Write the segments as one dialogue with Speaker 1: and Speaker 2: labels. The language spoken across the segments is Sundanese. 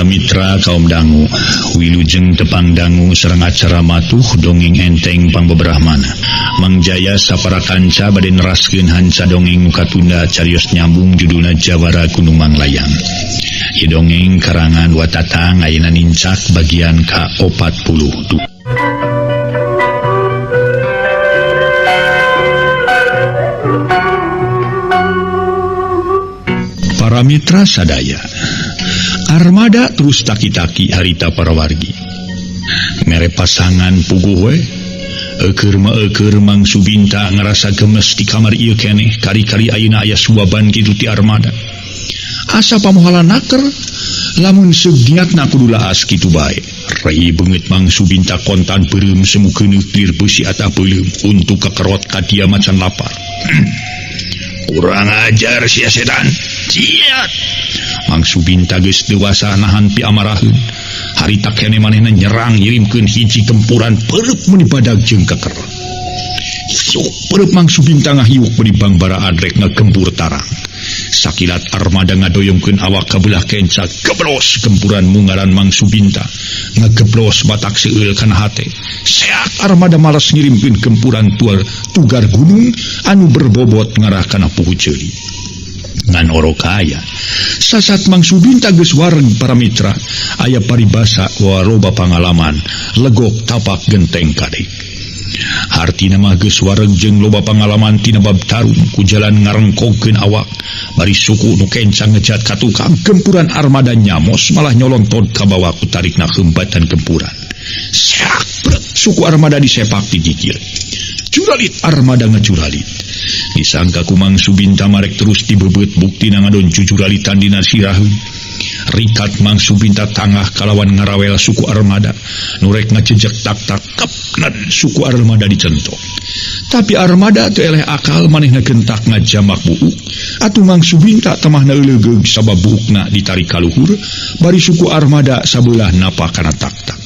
Speaker 1: Mitra kaum dangu, wilujeng tepang dangu sareng acara matuh dongeng enteng pangbebrahmana. Mang Jaya sapara kanca bade neraskeun hanca dongeng katunda carios nyambung judulna Jawara Gunung Manglayang. Ieu dongeng karangan Watatang ayeuna nincak bagian ka-40. Para mitra sadaya, armada terus taki-taki harita para wargi. Mere pasangan puguh we, eukeur Mang Subinta ngerasa gemes di kamar ieu keneh, kari-kari ayeuna aya suaban kitu ti armada. Asa pamohala naker, lamun seugniatna kudu laas kitu bae. Rai beungeut Mang Subinta kontan beureum semukeun lir beusi atah peulem untuk kakerot ka dia macan lapar. Kurang ajar sia setan. Ciat. Mang Subinta geus dewasa nahan pi amaraheun. Harita keneh manehna nyerang ngirimkeun hiji gempuran pereup meuni badag jeung keker. Sok pereup Mang Subinta ngahiuk meuni bangbara adrek ngagempur tarang. Sakilat armada ngadoyongkeun awak ka belah kenca, geblos gempuran mungaran Mang Subinta. Ngageblos batak seueul kana hate. Seak armada malas ngirimkeun gempuran tugar gunung anu berbobot ngarah kana puguh ceuli. Ngan orokaya sasat Mang Subinta geus wareng para mitra aya paribasa waroba pangalaman legok tapak genteng kadek. Hartina mah geus wareng jeung loba pangalaman tina bab tarung ku jalan ngarengkogkeun awak bari suku nu kencang ngejat ka tukang gempuran armada nyamos malah nyolontod ka bawah ku tarikna heumbatan gempuran. Sak suku armada disepak digigir. Curalit armada ngacuralit. Disangka ku Mang Subinta marek terus dibebeut buktina ngadon jujuralitan dina siraheun. Rikat Mang Subinta tangah kalawan ngarawel suku armada nurek ngacejek tak-tak kepnan suku armada dicentok. Tapi armada teu eleh akal manehna gentak ngajamak buuk atuh Mang Subinta temahna euleugeuh sabab buukna ditarik ka luhur bari suku armada sabelah napa kana tak-tak.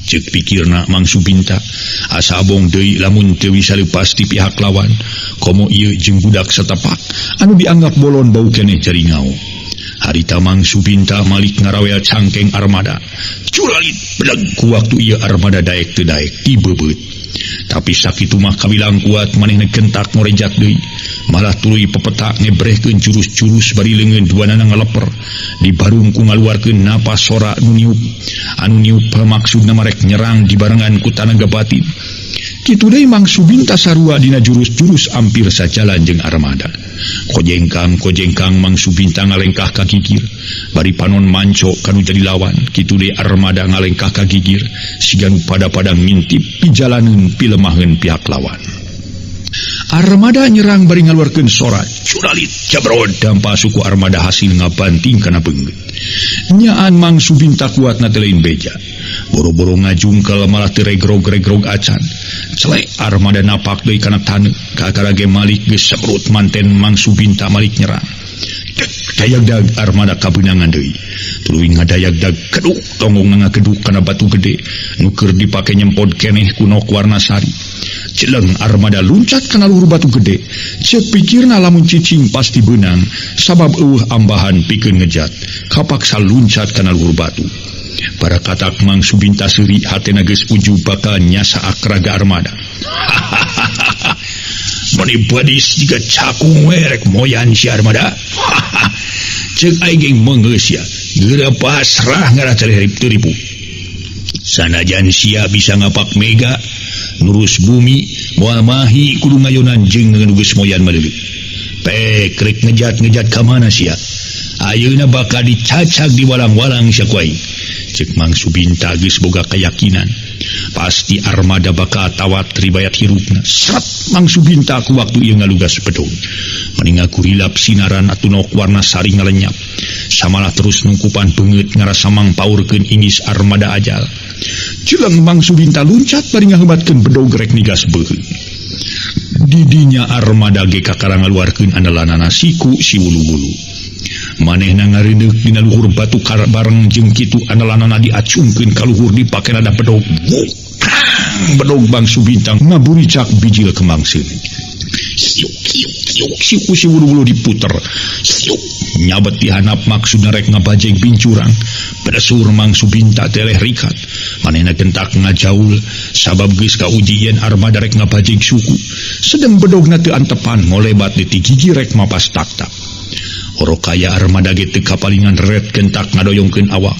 Speaker 1: Cek pikirna Mang Subinta asa abong deui lamun teu bisa leupas ti pihak lawan komo ieu jeung budak satapak anu dianggap bolon bau keneh jaringau. Harita Mang Subinta malik ngarawel cangkeng armada curalit bedag ku waktu ieu armada daek teu daek dibebeut. Tapi sakitu mah kabilang kuat manehna gentak ngorejat deui malah tuluy pepetak ngebrehkeun jurus-jurus bari leungeun duanana ngaleper dibarung ku ngaluarkeun napas sora anu niup maksudna marek nyerang dibarengan ku tanaga batin. Kitu deui Mang Subinta sarua dina jurus-jurus ampir sajalan jeung armada. Kojengkang Mang Subinta ngalengkah ka gigir bari panon manco kanu jadi lawan. Kitu deui armada ngalengkah ka gigir siga pada-pada ngintip pijalaneun pilemaheun pihak lawan. Armada nyerang bari ngaluarkeun sora curalit jabrod dampa suku armada hasil ngabanting kana beungeut. Nyaan Mang Subinta kuatna teu lain beja. Boro-boro ngajungkel malah teu regrog-regrog acan. Celek armada napak deui kana taneuh kakara ge malik geus semrut manten Mang Subinta malik nyerang. Dayagdag armada kabeunangan deui. Tuluy ngadayagdag keduk tonggong ngageduk kana batu gede nu keur dipake nyempod keneh ku nok warna sari. Jeleng armada luncat kana luhur batu gede. Ceuk pikirna lamun cicing pasti beunang sabab eueuh ambahan pikeun ngejat. Kapaksa luncat kana luhur batu. Para katak Mang Subinta seuri hatena geus uju bakal nyasa akraga armada. Mani badis jiga cakung werek moyan si armada. Ceuk aing geng meungeus sia, geura pasrah ngarah carihip teu ribu. Sanajan sia bisa ngapak mega nurus bumi moal mahi kudu ngayonan jeung geus moyan maleuleuh. Pek rek ngejat-ngejat ka mana sia? Ayeuna bakal dicacak di walang-walang sia ku aing. Cek Mang Subinta geus boga keyakinan pasti armada bakal tawat ribayat hirupna. Seret Mang Subinta ku waktu ieu ngalugas pedong mending ngakurilap sinaran atunok warna sari ngalenyap samalah terus nungkupan beungeut ngarasa mangpaurkeun ingis armada ajal. Jeleng Mang Subinta luncat bari ngaheumatkeun bedog rek nigas beuheung. Didinya armada ge kakara ngaluarkeun andalanana siku si wulu-wulu. Manehna ngaredeuk dina luhur batu bareng jeung kitu andalanana diacungkeun ka luhur dipake nada bedog. Bedog Mang Subinta ngaburicak bijil kemang seuli. siuk si wulu-wulu diputer siuk nyabet dihanap maksudna rek ngabajeng bincurang pedesur Mang Subinta teleh rikat manehna gentak ngajaul sabab geus kauji yen armada rek ngabajeng suku sedang bedogna teu antepan ngolebat di ti gigi rek mapas tak-tak. Orokaya armada ge teu kapalingan ret gentak ngadoyongkeun awak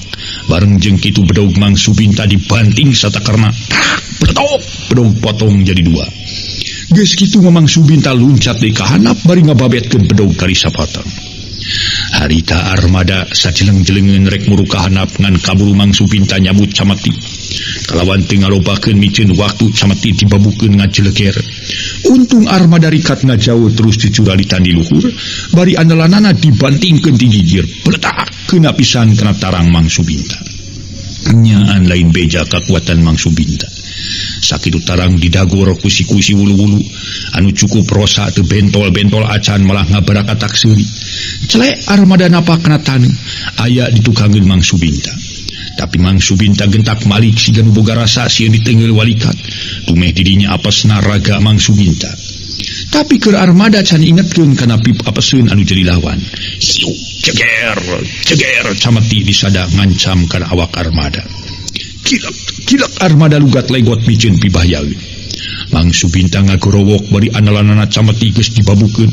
Speaker 1: bareng jeung kitu bedog Mang Subinta dibanting satakarna bedog potong jadi dua. Geus kitu Mang Subinta luncat deui ka handap bari ngababetkeun bedog kari sapatang. Harita armada sajeleng-jelengeun rek muru ka handap ngan kaburu Mang Subinta nyabut camati. Kalawan teu ngalobakeun miceun waktu camati dibabukeun ngajeleger. Untung armada rikat ngajauh terus dicuralitan di luhur bari andalanana dibantingkeun ti gigir peletak keuna pisan kana tarang Mang Subinta. Nyaan lain beja kakuatan Mang Subinta. Sakitu tarang didagor kusi-kusi wulu-wulu anu cukup rosa teu bentol-bentol acan malah ngabarakatak seuri. Celek armada napak kana taneuh aya ditukangkeun Mang Subinta. Tapi Mang Subinta gentak malik siga nu boga rasa sieun ditengeul walikat tumeh didinya apesna raga Mang Subinta. Tapi keur armada can ingetkeun kana pip apeseun anu jadi lawan. Siu ceger camati disada ngancam kana awak armada. Kilak armada lugat legot miceun pibahyaeun. Mang Subinta ngagorowok bari andalanana camati geus dibabukeun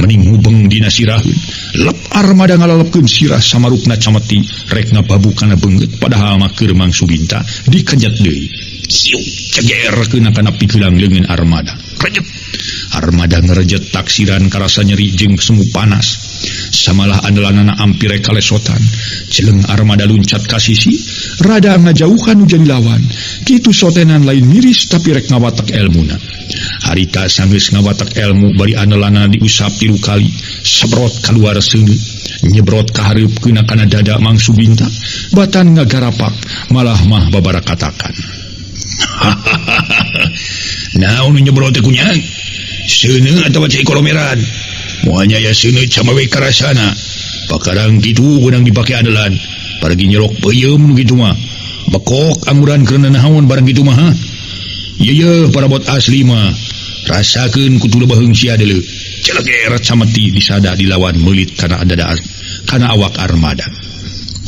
Speaker 1: mending hubeng dina siraheun. Lep armada ngalalepkeun sirah samarukna camati rek ngababu kana beungeut padahal mah keur Mang Subinta dikejet deui. Siu ceger keuna kana pikelang leungeun armada. Rejet armada ngerejet taksiran karasa nyeri jeung semu panas. Samalah andalanana ampir rek kalesotan. Jeleng armada luncat ka sisi rada ngajauhan nu jadi lawan. Kitu sotenan lain miris tapi rek ngawatak elmuna. Harita sanggeus ngawatak elmu bari andalanana diusap 3 kali sebrot kaluar seuneu nyebrot ka hareup keuna kana dada Mang Subinta batan ngagarapak malah mah babarakatakan. Naon nu nyebrot teh kunyang? Seuneu atawa cai kolomeran? Moanya ya seuneu camawe karasana. Pakarang kitu beunang dipake andalan. Paragi nyerok peuyeum nu kitu mah. Bekok amuran keurna naon barang kitu mah ha? Ieu parabot asli mah. Rasakeun kudu lebeheung sia deuleu. Celeger camati disada dilawan meulit kana adadaan kana awak armada.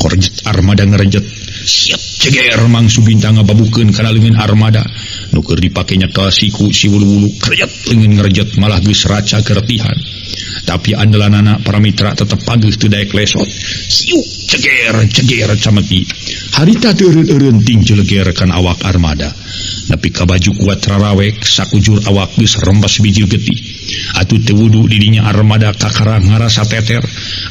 Speaker 1: Korjet armada ngerejet. Siap ceger Mang Subinta ngababukeun kana leungeun armada. Nu keur dipake nyekel siku si wulu-wulu kerjet leungeun ngerejet malah geus raca keretihan. Tapi andalanana para mitra tetep pageuh teu daek lesot. Siuk ceger camati. Harita teu eureun-eureun ting jeleger kana awak armada. Nepi ka baju kuat rarawek sakujur awak geus rembes bijil getih. Atuh teu wudu didinya armada kakarang ngarasa teter.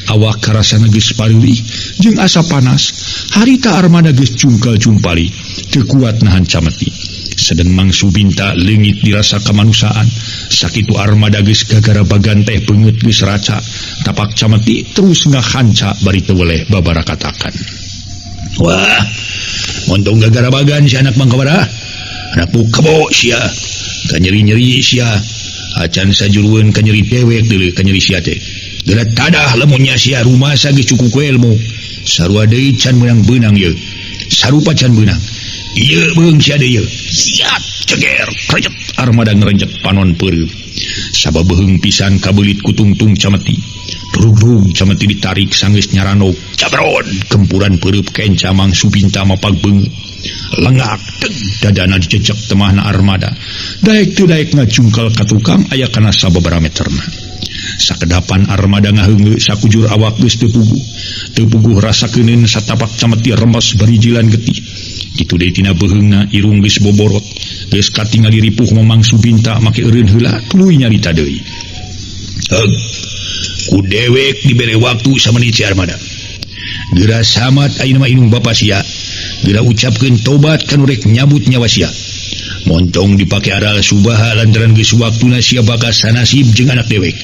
Speaker 1: Awak karasana geus pareulih jeung asa panas. Harita armada geus cungkal-cumpali teu kuat nahan camati. Sedeng Mang Subinta leungit dirasa kamanusaan. Sakitu armada geus gagara bagan teh beungeut geus raca. Tapak camati terus ngahanca bari teu weleh babarakatakan. Wah, montong gagara bagan si anak mangkabara. Anak kebo sia. Kanyeri-nyeri sia. Acan sajurueun kanyeri dewek deuleu kanyeri sia teh. Geura tadah lamunnya sia rumasa geus cukup ilmu. Sarua deui can beunang-beunang ieu. Sarupa can beunang. Ieu beung sia deui. Siap ceger kerjet armada ngerenjet panon peureuh. Sabab beheung pisan kabeulit ku tungtung camati. Durug-durug camati ditarik sanggeus nyaranog cabron gempuran peureuh kenca Mang Subinta mapag beungeut. Lengak teg dadana dijejek temahna armada. Daek teu daek ngacungkel ka tukang aya kana sababaraha meterna. Sakedapan armada ngaheungeul sakujur awak geus teu puguh rasakeun satapak camati remes barijilan getih. Kitu deui tina beheungna irung geus boborot geus katingali ripuh Mang Subinta make eureun heula tuluy nyarita deui. Heug ku dewek dibere waktu samanit si armada. Geura samat ayeuna mah inung bapa sia. Geura ucapkeun tobat kanu rek nyabut nyawa sia. Montong dipake aral subaha lantaran geus waktuna sia bagas sanasib jeung anak dewek.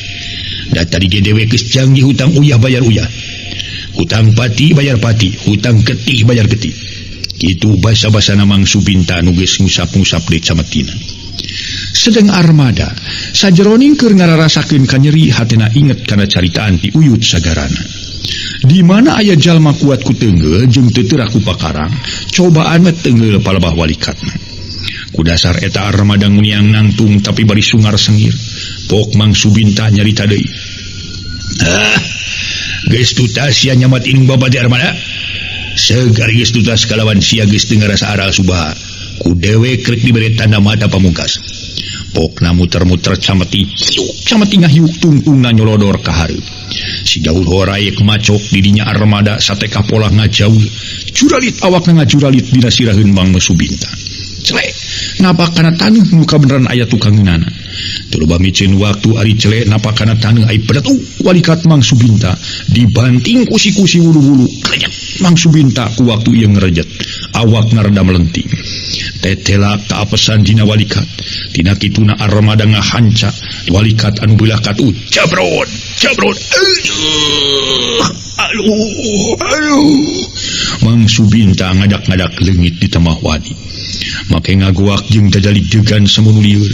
Speaker 1: Da tadi ge dewek geus canggih hutang uyah bayar uyah. Hutang pati bayar pati, hutang getih bayar getih. Kitu basa-basana Mang Subinta nu geus ngusap-ngusap deui camatina. Sedeng armada sajeroning keur ngararasakeun kanyeri hatena inget kana caritaan ti uyut sagarana. Di mana aya jalma kuat ku teungeul jeung teu teurak ku pakarang, cobaan mah teungeul palebah walikatna. Ku dasar eta armada nguniang nangtung tapi bari sungar sengir. Pok Mang Subinta nyarita deui. Geus tutas sia nyamat indung babade Armada. Segar geus tutas kalawan sia geus teu ngarasa aral subaha. Ku dewe krek dibere tanda mata pamungkas. Pokna muter-muter cameti ngahiuk tungtungna nyolodor ka hareup. Si gaul horaek macok di dinya Armada sateka pola ngajauh. Juralit awakna ngajuralit dina siraheun Mang Subinta. Celek napa kana taneuh muka beneran aya tukangeunana. Teu loba micen waktu ari celek napa kana taneuh ai pedat walikat Mang Subinta dibanting kusi-kusi wulu-wulu. Krejet Mang Subinta ku waktu ieu ngerejet awakna rada melenting. Tetelak tak apesan dina walikat. Tina kituna Armada ngahanca walikat anu belah kat jabrod. Aduh. Mang Subinta ngadak-ngadak leungit di temah wadi. Make ngagoak jeung dadali degan samun lieur.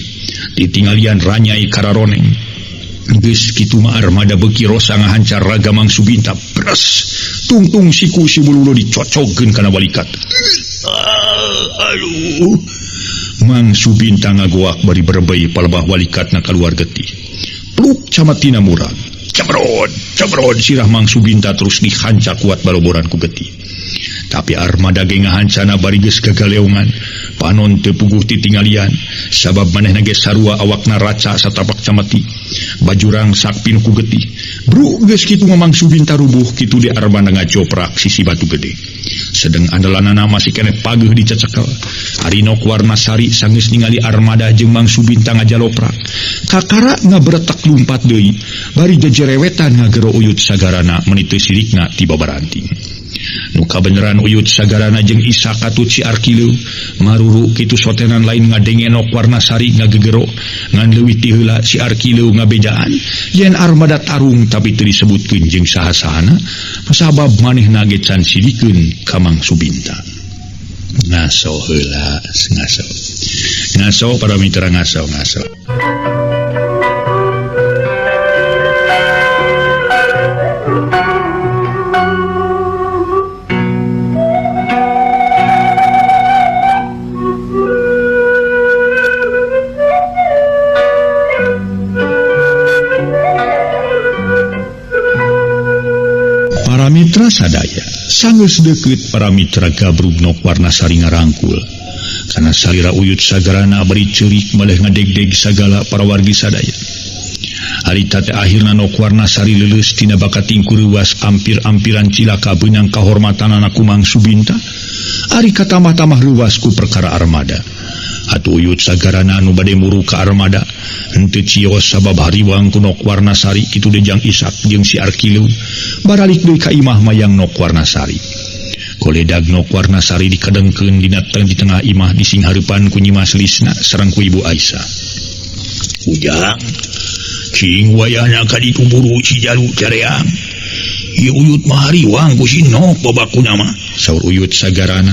Speaker 1: Ditingalian ranyai kararoneng. Geus kitu mah Armada beuki rosa ngahancar raga Mang Subinta. Bres. Tungtung siku si bululo dicocogkeun kana walikat. Aduh. Mang Subinta ngagoak bari berebei palebah walikatna kaluar getih. Pluk camatina murag. Cebrod sirah Mang Subinta terus dihancak kuat baloboran ku getih. Tapi Armada ge ngahancana bari geus gagaleongan. Panon teu puguh titingalian sabab manehna ge sarua awakna raca satapak camati. Bajurang sakpin ku getih. Bro geus kitu Mang Subinta rubuh kitu di Armada ngajoprak sisi batu gede. Sedeng andalanana masih keneh pageuh dicecekel. Ari Nok Warnasari sanggeus ningali Armada jeung Mang Subinta ngajaloprak. Kakara ngabretek lumpat deui bari jejerewetan ngagero uyut sagarana meniteu sirikna ti babaranting. Nu kabeneran uyut sagarana jeung Isa katut si Arkileu maruru kitu sotenan lain ngadenge Nok Warnasari ngagegero ngan leuwih ti heula si Arkileu ngabejaan yen Armada tarung tapi teu disebutkeun jeung saha-sahana sabab manehna ge can sidikeun ka Mang Subinta. Ngaso heula ngaso para mitra ngaso. Para mitra sadaya sanggeus deukeut para mitra gabrug Nok Warnasari ngarangkul kana salira uyut sagarana bari ceurik malih ngadegdeg sagala para wargi sadaya. Harita teh akhirna Nok Warnasari leuleus tina bakating kureuwas ampir-ampiran cilaka beunang kahormatanana ku Mang Subinta. Ari katamah-tamah leuwas ku perkara Armada. Atuh uyut sagarana anu bade muru ka Armada henteu cios sabab hariwang ku Nok Warnasari kitu dejang Ishak jeung si Arkileu baralik deui ka imah mayang Nok Warnasari. Koledag Nok Warnasari dikadengkeun dina di tengah imah dising hareupan ku Nyi Maslisna sareng ku Ibu Aisyah. Ujang, cing wayahna ka ditu buru Cijalu careang. Ieu uyut mah hariwang ku si Nok babakuna mah, saur uyut sagarana.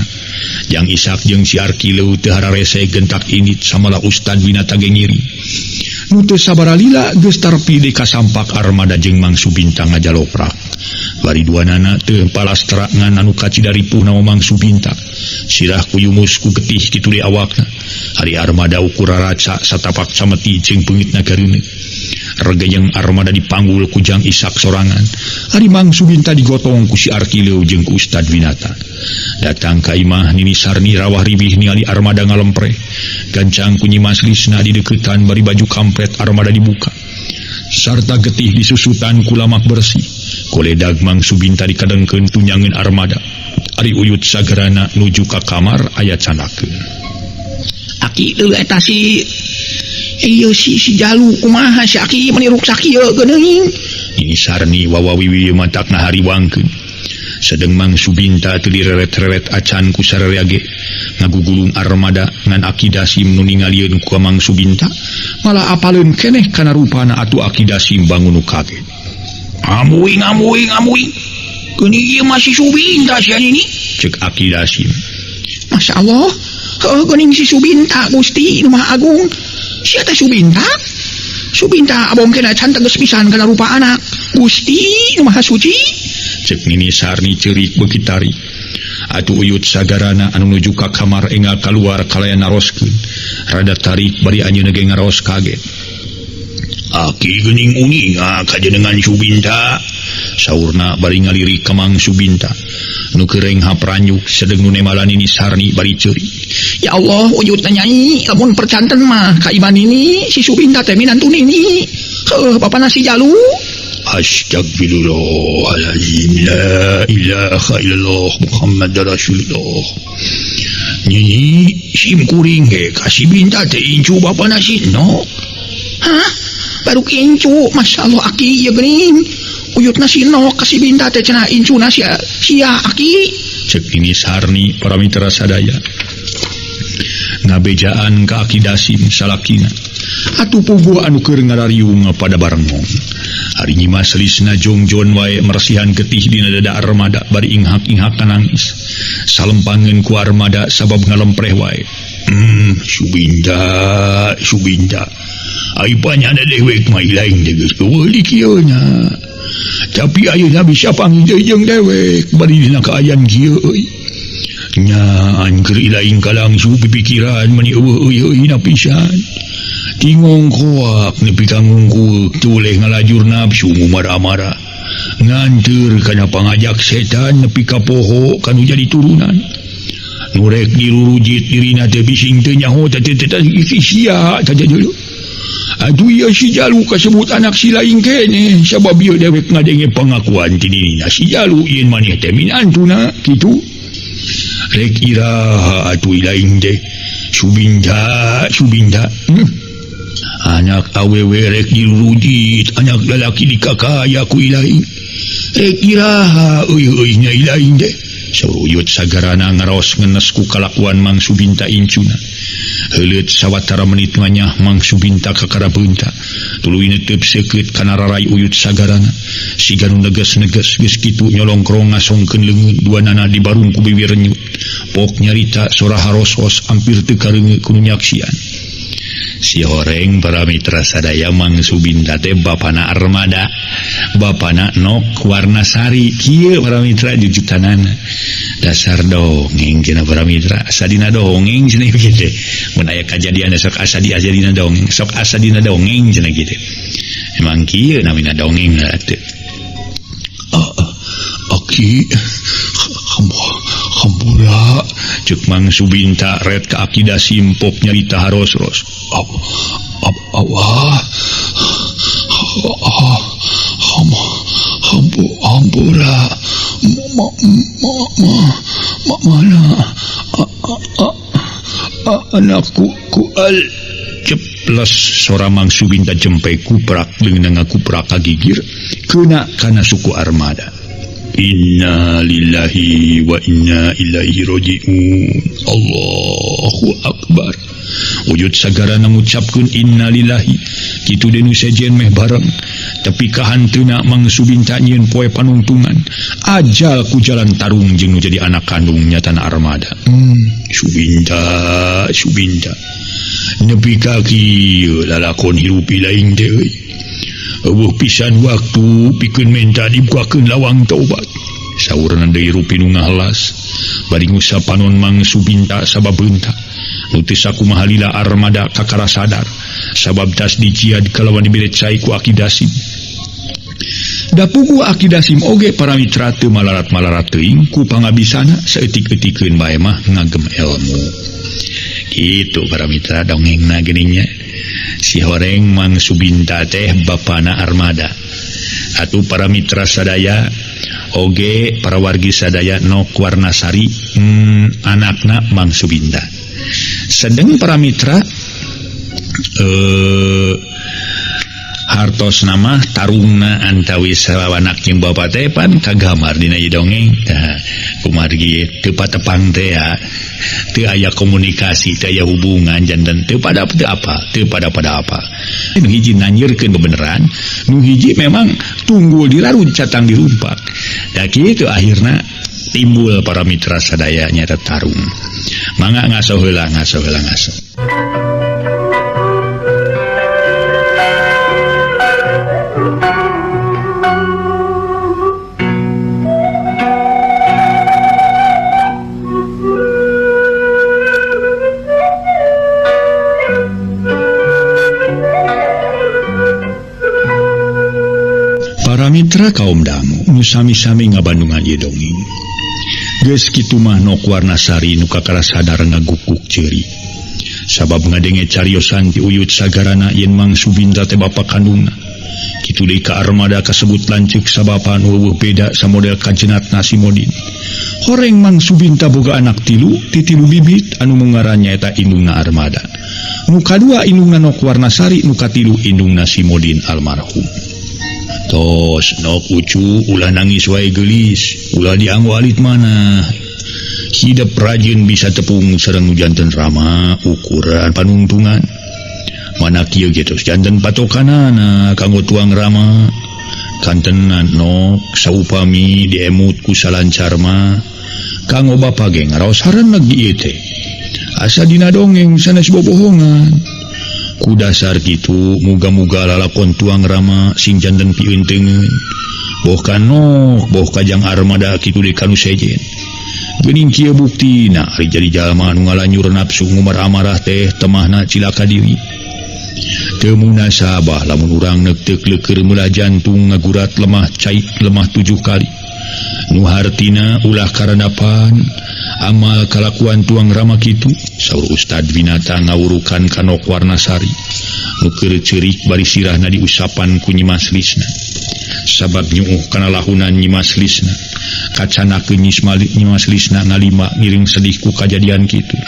Speaker 1: Jang Ishak jeung si Arkileu teu hararese gentak init samala Ustad Binata ge ngiri. Nu teu sabaraha lila geus tarpi di kasampak Armada jeung Mang Subinta ngajaloprak. Bari duanana teu palastra ngan anu kacidaripuhna Mang Subinta. Sirah ku yumus ku getih kitu di awakna. Hari Armada ukur raca satapak cameti jeung peungitna gareuneuh. Rega yang Armada dipanggul ku Jang Ishak sorangan. Hari Mang Subinta digotong ku si Arkileu jeung ku Ustad Binata. Datang ka imah Nini Sarni rawah ribih ningali Armada ngalempreh. Gancang ku Nyi Maslisna di deukeutan bari baju kampret Armada dibuka. Sarta getih disusutan ku lamak bersih. Koledag Mang Subinta dikadengkeun tunyangeun Armada. Ari uyut sagarana nuju ka kamar aya candakeun. Aki deui eta si Jalu kumaha si Aki meniruk sakieu geuning. Nini Sarni wawawiwi matakna hariwangkeun. Sedeng Mang Subinta teu direret-reret acan ku sararea ge ngagugulung Armada ngan Aki Dasim nu ningalieun ku Mang Subinta malah apaleun keneh kana rupana atuh Aki Dasim bangun nu kaget. Ngamuing geuning ieu masih Subinta sia ini ceuk Aki Dasim. Masya Allah geuning si Subinta Gusti nu Maha Agung. Sia teh Subinta abong kena can teges pisan kana rupa anak Gusti nu Maha Suci. Cek Nini Sarni ceurik bekitari. Atuh uyut sagarana anu nuju ka kamar enggal kaluar kalaya naroskeun. Rada tarik bari anjeunna ge ngaros kaget. Aki gening uning kajenengan Subinta saurna bari ngaliri ka Mang Subinta nu kereng hapranyuk sedeng nu nemalan ini sarni bari ceuri. Ya Allah wujud nyai lamun percanten mah ka iman ini si Subinta teh minantun ini bapa nasi jalu. Astagfirullahaladzim, la ilaha illallah Muhammad Rasulullah. Nyi sim kuring ge kasih binta teh incu bapa nasi no. Hah? Baru incu, Masya Allah aki ya geuning. Uyut nasi no kasih binta teh cenah incu nasi sia aki. Cek ini sarni para mitra sadaya. Ngabejaan ka Aki Dasim salakina. Atuh puguh anu keur ngarariung pada barengong. Hari nyi maslisna jongjon wae meresihan getih dina dada armada bari inghak-inghak nangis. Salempangeun ku armada sabab ngalempreh wae. Subinda. Ai panyana dewek mah lain degeus eueuh di kieu nya. Tapi ayeuna bisa panggil jeung dewek bari dina kaayaan kieu euy. Nya angker ilaing kalangsu pipikiran meni eueuh na pisan. Tingong koak nepi ka ngungkul tuleh ngalajur nafsu marah-marah. Nganteur kana pangajak setan nepi ka poho kanu jadi turunan. Nurek dirurujit dirina teh bising teu nyaho teh sia saja dulu. Aduh ya si Jalu kasebut anak si lain kene sabab ieu dewek ngadenge pangakuan ti dina si Jalu ieun maneh teh minantuna kitu. Rek iraha atuh lain teh Subinda. Anak awewe rek dirurujit anak lalaki dikakaya ku ilaing. Rek iraha euy nya ilaing teh. Saruyut sagarana ngaros ngenes ku kalakuan Mang Subinta incuna. Heuleut sawatara menit nganyah Mang Subinta ka karabeunta. Tuluy neuteup seukeut kana rarai uyut sagarana. Siga nu neges-neges geus kitu nyolongkrong ngasongkeun leungeun duanana dibarung ku bibir renyut. Pok nyarita sora harosos ampir teu kareungeut ku nyaksian. Si horeng para mitra sadaya Mang Subinta teh bapana Armada, bapana Nok Warnasari. Kieu para mitra jujutanana. Dasar dongeng cenah para mitra. Sadina dongeng cenah kitu. Mun aya kajadian sok asa di dina dongeng, sok asa dina dongeng cenah kitu. Emang kieu namina dongeng teh. Aki hampura cek Mang Subinta red ka Aki Dasim pok nyarita haros-ros. Hampura mana anakku kual ceplos sora Mang Subinta jempe kuprak leungeun ngakuprak kagigir keuna kana suku Armada. Inna lillahi wa inna ilaihi raji'un. Allahu akbar. Wujud sagarana ngucapkeun inna lillahi kitu deui sejen meh bareng. Tapi kahanteuna Mang Subinta nyieun poe panuntungan ajal ku jalan tarung jeung nu jadi anak kandung nyatana Armada. Subinta nepi ka kieu lalakon hirup ilaing teh euy. Eueuh pisan waktu pikeun menta dibukakeun lawang taubat. Saurna deui rupi nu ngahelas bari ngusapanon Mang Subinta sababeunta nu teu sakumaha lila Armada kakara sadar sabab tas diciad kalawan dibere cai ku Aki Dasim. Da puguh Aki Dasim oge para mitra teu malarat-malarat teuing ku pangabisana saeutik-eutikeun bae mah ngagem ilmu. Itu para mitra dongengna geuningnya. Si horeng Mang Subinta teh bapana Armada. Atuh para mitra sadaya oge para wargi sadaya Nok Warnasari anakna Mang Subinta. Sedeng para mitra hartos nama tarungna antawi salawanak jeung bapa teh pan kagamar dina ieu dongeng. Kumargi teu patepang teh ya. Teu aya komunikasi, teu aya hubungan janten teu pada apa. Nu hiji nanyeurkeun bebeneran, nu hiji memang tunggul dilarut catang dirumpak. Da kitu akhirna timbul para mitra sadaya nyata tarung. Mangga ngaso heula. Mitra kaum dangu nu sami-sami ngabandungan ieu dongeng. Geus kitu mah Nok Warnasari nu kakara sadar ngagukuk ceuri. Sabab ngadenge cariosan ti uyut sagarana yen Mang Subinta teh bapa kandungna. Kitu deui ka Armada kasebut lanceuk sabapa nu eueuh beda samodel kajenatna si Modin. Horeng Mang Subinta boga anak tilu, ti tilu bibit anu mungarannya eta indungna Armada. Nu kadua indungna Nok Warnasari, nu katilu indungna si Modin almarhum. Tos Nok ucu ulah nangis wae geulis, ulah dianggo alit mana. Hidup rajin bisa tepung sareng janten Rama ukuran panuntungan. Mana kieu ge tos janten patokanana kanggo tuang Rama. Kantenan Nok saupami diemut ku salancar mah kanggo bapa ge ngaraos hareun lagi ieu teh. Asa dina dongeng sanes bobohongan. Ku dasar kitu muga-muga lalakon tuang Rama sing janten pieun teungeun. Boh ka Nok, boh kajang Armada kitu deui kanu sejen. Geuning kieu buktina ari jadi jalma nu ngalanyur nafsu ngumar amarah teh temahna cilaka diri. Teu munasabah lamun urang neuk leukeur meula jantung ngagurat lemah cai lemah 7 kali. Nu hartina ulah karandapan amal kalakuan tuang Rama kitu, saur Ustad Winata ngawurukan ka Nok Warnasari nu keur ceurik bari sirahna diusapan ku Nyi Maslisna. Sabab nyuuh kana lahunan Nyi Maslisna kacanakeun Nyi Maslisna ngalima ngiring sedih ku kajadian kitu.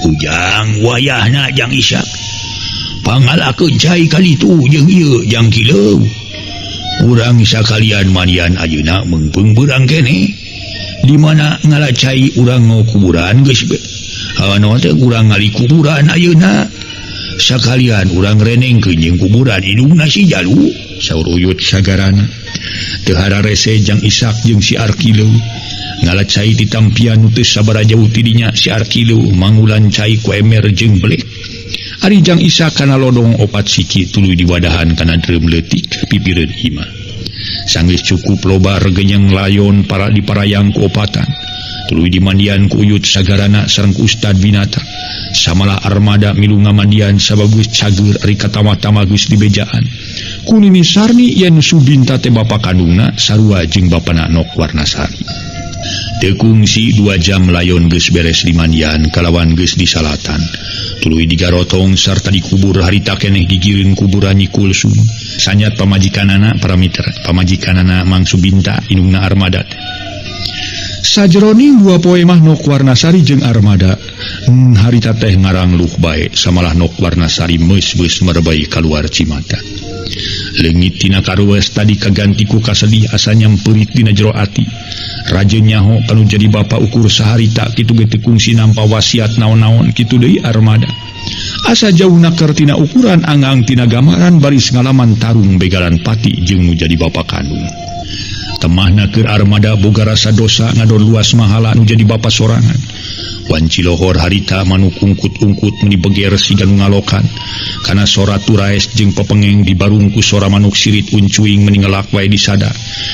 Speaker 1: Ujang wayahna Jang Ishak pangalakeun cai kali tu jeung ieu Jang Kileuh. Urang sakalian manian ayeuna mengpeung beurang keneh. Di mana ngalacai urang kuburan geus hawana teh urang ngali kuburan ayeuna. Sakalian urang renengkeun jeung kuburan indungna si Jalu, saur uyut sagarana. Teu hararese Jang Ishak jeung si Arkileuh ngalacai di tampian nu teu sabaraha jauh ti dinya si Arkileuh mangulan cai ku emer jeung belek. Ari Jang Ishak kana lodong opat siki tuluy diwadahan kana dreum leutik pipireun imah. Sanggeus cukup loba regenyang layon para diparayang ku opatan. Tuluy dimandian ku uyut sagarana sareng ku Ustad Winata. Samalah Armada milu ngamandian sabagus cager ari katama-tama geus dibejaan. Ku Nini Sarni yen Subinta teh bapa kandungna sarua jeung bapana Nok Warnasari. Teu kungsi 2 jam layon geus beres dimandian kalawan geus disalatan. Tuluy digarotong sarta dikubur harita keneh digireun kuburan Nyi Kulsum. Sanyat pamajikanana para mitra, pamajikanana Mang Subinta indungna Armada. Sajroning 2 poe mah Nok Warnasari jeung Armada harita teh ngarangluh bae samalah Nok Warnasari meus-meus merebay kaluar Cimata. Leungit tina karues tadi kaganti ku kasedih asa nyamperit dina jero ati. Raja nyaho kanu jadi bapa ukur saharita kitu ge teu kungsi nampa wasiat naon-naon kitu deui Armada. Asa jauhna keur tina ukuran anggang tina gambaran baris ngalaman tarung begalan pati jeung nu jadi bapa kandung. Temahna keur Armada boga rasa dosa ngadon luas mahala nu jadi bapa sorangan. Wanci lohor harita manuk ungkut-ungkut meni beger siga nu ngalokan kana sora turaes jeung pepengeng dibarungku sora manuk sirit uncuing meningelak wae disada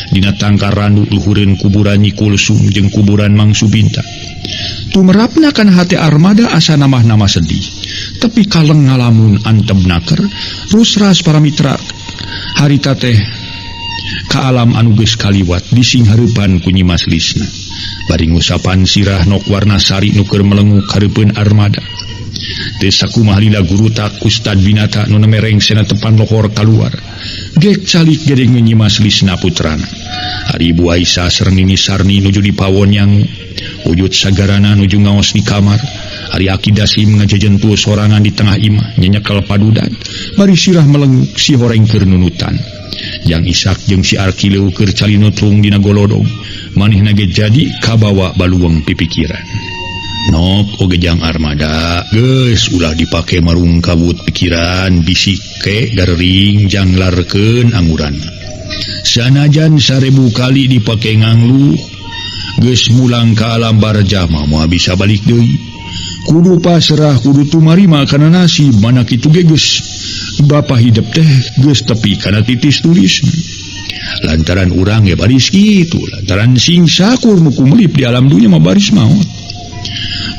Speaker 1: dina tangkar randu luhureun kuburan Nyi Kulsum jeung kuburan Mang Subinta. Tumerapna kana hate Armada asa namah-nama sedih, tapi kaleng ngalamun antebna keur rusras para mitra harita teh ka alam anu geus kaliwat disinghareupan ku Nyi Maslisna. Bari ngusapan sirah Nok Warnasari nu keur melenguk hareupeun Armada. Teu sakumaha lila gurutak Ustad Winata nu nemereng sena tepan lohor kaluar. Gek calik gedeng Nyi Maslisna putrana. Ari Ibu Aisyah sareng Nini Sarni nuju di pawon yang wujud sagarana nuju ngaos di kamar. Ari Aki Dasim ngajejentul sorangan di tengah imah nyenyekel padudan. Bari sirah melenguk si horeng keur nunutan. Jang Ishak jeung si Arkileuh keur cali nutung dina golodong. Manehna ge jadi kabawa baluweng pipikiran. Nok oge Jang Armada geus ulah dipake marung kabut pikiran bisik ke garering jang larkeun anguran. Sanajan 1000 kali dipake ngangluh geus mulang ka alam barjah mah moal bisa balik deui. Kudu pasrah kudu tumarima kana nasib mana kitu ge geus bapa hidup teh geus tepi kana titis tulis. Lantaran urang ge baris kitu, lantaran sing sakur nu kumelip di alam dunya mah baris maot.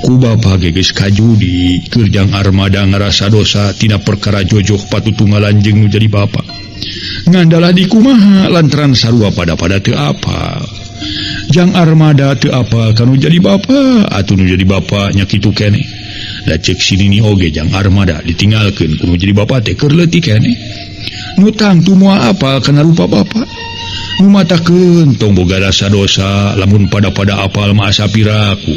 Speaker 1: Ku bapa ge geus kajudi keur Jang Armada ngarasa dosa tina perkara jojoh patutunggalan jeung nu jadi bapa. Ngandalah di kumaha lantaran sarua pada teu apa. Jang Armada teu apa kanu jadi bapa atuh nu jadi bapa nya kitu keneh. Da cek sinini oge Jang Armada ditinggalkeun kudu jadi bapa teh keur leutik keneh. Nu tangtu moal apa kana rupa bapa. Nu matakeun tong boga rasa dosa lamun pada apal mah asa piraku.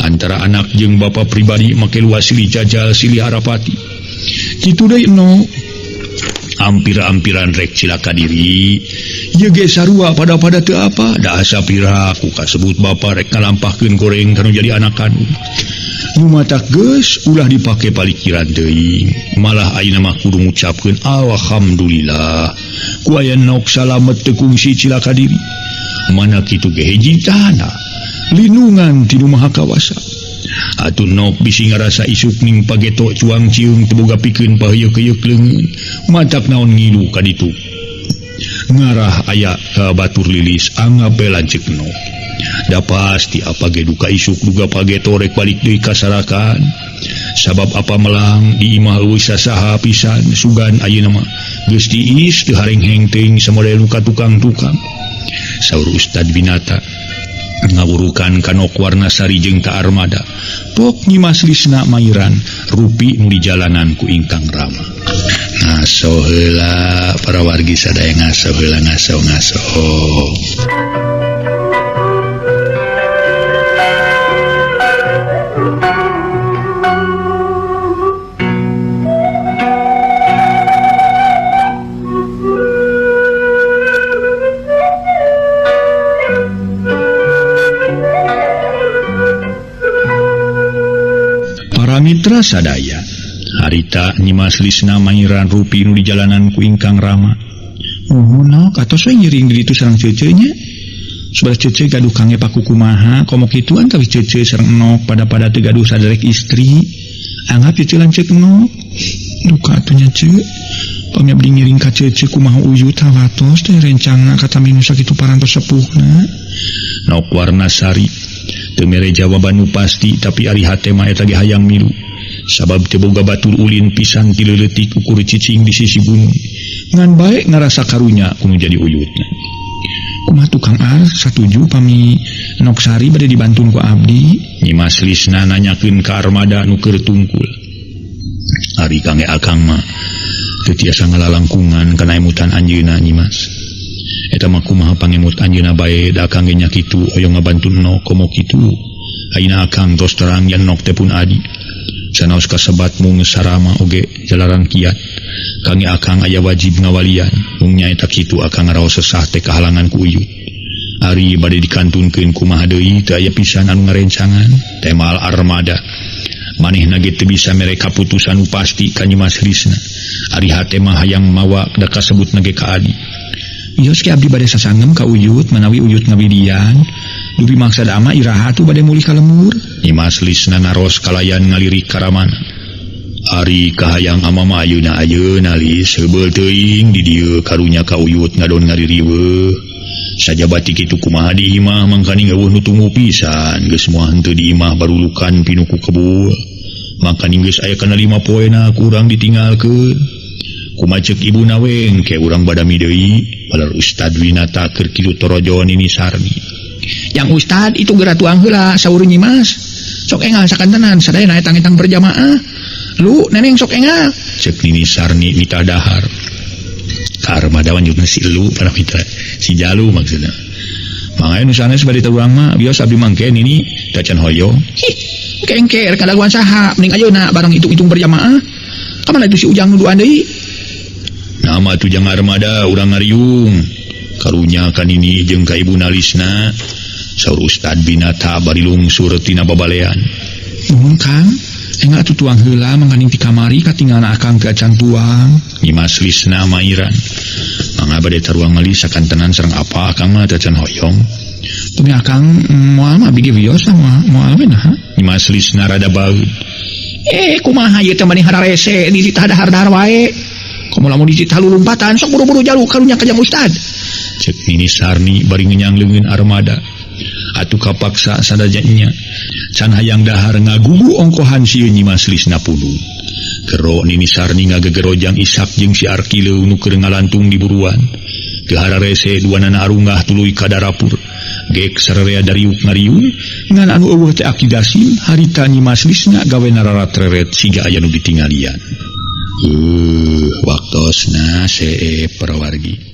Speaker 1: Antara anak jeung bapa pribadi make luas silih jajal silih harapati. Kitu deui no. Ampir-ampiran rek cilaka diri ye ge sarua pada teu apa da asa piraku kasebut bapa rek ngalampahkeun goreng kanu jadi anak kandung. Nu matak geus ulah dipake palikiran deui malah ayeuna mah kudu ngucapkeun alhamdulillah ku aya nok salamet teu kungsi cilaka diri. Mana kitu ge hiji tana lindungan ti Nu Maha Kawasa. Atuh nok bisi ngarasa isuk ning pageto cuang ciung teu boga pikeun paheuyeuh-heuyeuh leungeun matak naon ngilu ka ditu. Ngarah aya batur lilis anggape lanceuk nok. Da pasti apa ge duka isuk duga pageto rek balik deui ka sarakan. Sabab apa melang di imah eueuh sasaha pisan sugan ayeuna mah geus diis teu hareng-heng teuing samodel nu ka tukang-tukang. Saur Ustad Binata ngawurukan kanok warna sari jeung ka Armada pok nyimas lisna mairan rupi nu di jalanan ku ingkang Rama. Ngaso heula para wargi sadaya ngaso heula ngaso. Mitra sadaya harita nyimas lisna mairan rupi nu di jalanan ku ingkang Rama. Nok atos we ngiring di ditu sareng ceuceu nya. Sabab ceuceu gaduh kange paku kumaha komo kituan tapi ceuceu sareng nok pada teu gaduh saderek istri. Anggap ceuceu lanceuk nok. Duka atuh nya ceu. Pami abdi ngiring ka ceuceu kumaha uyut hawatos teh rencangna kata minu sakitu parantos sepuhna. Nok warna sari teu mere jawaban nu pasti tapi ari hate mah eta ge hayang milu sabab teu boga batur ulin pisan ti leuletik ukur cicing di sisi gunung ngan bae ngarasa karunya kudu jadi uyutna. Kumaha tukang Ar satuju pami nok sari bade dibantun ku abdi. Nyimas lisna nanyakeun ka Armada nu keur tungkul. Ari kange akang mah teu tiasa ngalalangkungan kana emutan anjeunna nyimas. Eta mah kumaha pangemut anjeunna bae da akang ge nya kitu hoyong ngabantun nok komo kitu. Ayeuna akang tos terang yen nok teh pun adi. Sanaos kasebat mung sarama oge jalaran kiat. Kange akang aya wajib ngawalian. Mung nyaeta kitu akang ngaraos sesah teh kahalangan ku uyut. Ari bade dikantunkeun kumaha deui teu aya pisan anu ngarencangan. Temal Armada. Manehna ge teu bisa mere kaputusan nu pasti ka nyimas lisna. Ari hate mah hayang mawa da kasebutna ge ka adi. Ios ke abdi bade sasangem ka uyut manawi uyut ngawidian dupi maksad ama iraha tu bade mulih ka lemur. Nyimas lisna naros kalayan ngalirik ka Ramana. Ari kahayang ama mah ayeuna lis heubeul teuing di dieu karunya ka uyut ngadon ngaririweuh. Sajabati kitu kumaha di imah mangkani ngeueuh nu tunggu pisan geus moal henteu di imah barulukan pinuku kebul. Mangkani geus aya kana 5 poena kurang ditinggalkeun. Kumacek ibu naweng ke urang badami deui balar Ustad Winata keur kitu torojoan ini sarni. Yang Ustad itu geura tuang heula saur nyimas. Sok engal sakantenan sadayana etang-etang berjamaah. Lu neneng sok engal. Cek nini sarni mita dahar. Ka Armada wanjutna si elu para mitra. Si Jalu maksudna. Mangaya nu sanes bade urang mah bios abdi mangke nini dacan hoyong. Kengker kadaguan saha mending ayeuna barang hitung-hitung berjamaah. Kamana itu si Ujang nuduan deui? Nama tu Jang Armada urang ngariung karunya kan ini jeung ka ibu nalisna saur Ustad Binata bari lungsur tina babalean. Nuhun Kang, enggak atuh tuang heula mangkaning ti kamari katinggalna akang ke acan tuang. Nyimas lisna mairan. Mangga bade taruang ngali sakantenan sareng apa akang mah acan hoyong. Tumi akang moal mah abdi wios moal we nah. Nyimas lisna rada baeud. Kumaha ieu teh mani hararese di citah dahar-dahar wae. Komo lamun di citah lulumpatan sok buru-buru jalu karunya ka Jang Ustad. Cek nini sarni bari ngenyang leungeun Armada. Atuh kapaksa sadajanya can hayang dahar ngagugu ongkohan sieun nyimas lisna puluh. Kero nini sarni ngagegerojang Ishak jeung si Arkileu nu keur ngalantung di buruan. Teu hararese duanana arungah tuluy ka darapur. Gek sararea dariuk ngariung ngan anu eueuh teh akidasim harita nyimaslisna gawe nararat-reret siga aya nu ditinggalian. Waktosna see parawargi.